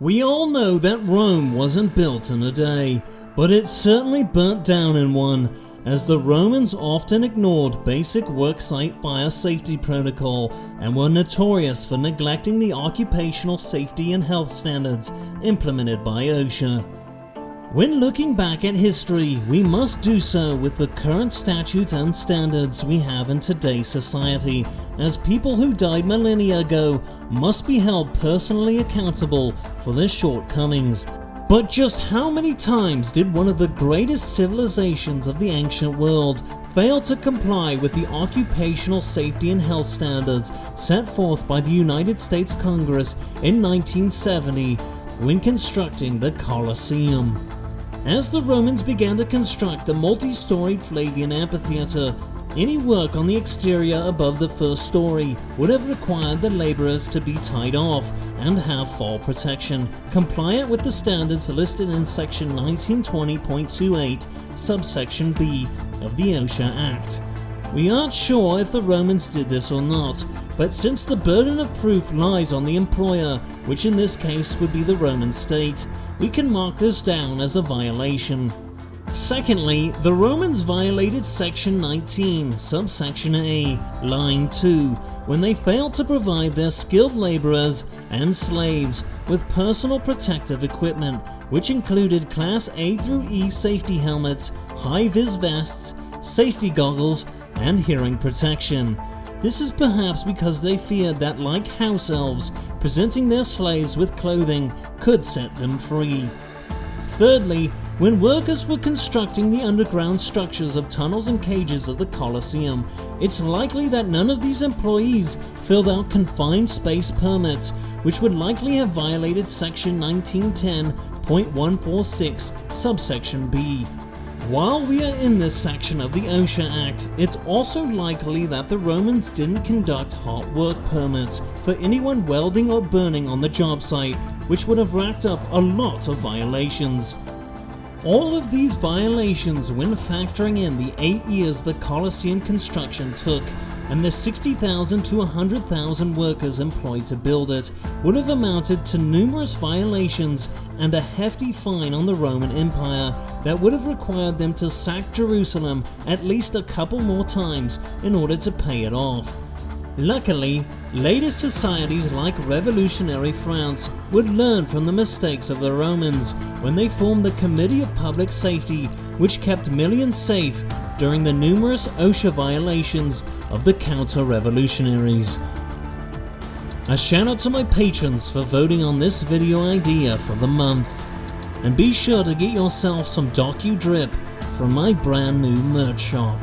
We all know that Rome wasn't built in a day, but it certainly burnt down in one, as the Romans often ignored basic worksite fire safety protocol and were notorious for neglecting the occupational safety and health standards implemented by OSHA. When looking back at history, we must do so with the current statutes and standards we have in today's society, as people who died millennia ago must be held personally accountable for their shortcomings. But just how many times did one of the greatest civilizations of the ancient world fail to comply with the occupational safety and health standards set forth by the United States Congress in 1970 when constructing the Colosseum? As the Romans began to construct the multi-storied Flavian amphitheater, any work on the exterior above the first story would have required the laborers to be tied off and have fall protection, compliant with the standards listed in section 1920.28, subsection B of the OSHA Act. We aren't sure if the Romans did this or not, but since the burden of proof lies on the employer, which in this case would be the Roman state, we can mark this down as a violation. Secondly, the Romans violated section 19, subsection A, line 2, when they failed to provide their skilled laborers and slaves with personal protective equipment, which included Class A through E safety helmets, high-vis vests, safety goggles, and hearing protection. This is perhaps because they feared that, like house elves, presenting their slaves with clothing could set them free. Thirdly, when workers were constructing the underground structures of tunnels and cages of the Colosseum, it's likely that none of these employees filled out confined space permits, which would likely have violated section 1910.146, subsection B. While we are in this section of the OSHA Act, it's also likely that the Romans didn't conduct hot work permits for anyone welding or burning on the job site, which would have racked up a lot of violations. All of these violations, when factoring in the 8 years the Colosseum construction took and the 60,000 to 100,000 workers employed to build it, would have amounted to numerous violations and a hefty fine on the Roman Empire that would have required them to sack Jerusalem at least a couple more times in order to pay it off. Luckily, later societies like revolutionary France would learn from the mistakes of the Romans when they formed the Committee of Public Safety, which kept millions safe during the numerous OSHA violations of the counter-revolutionaries. A shout out to my patrons for voting on this video idea for the month. And be sure to get yourself some DocuDrip from my brand new merch shop.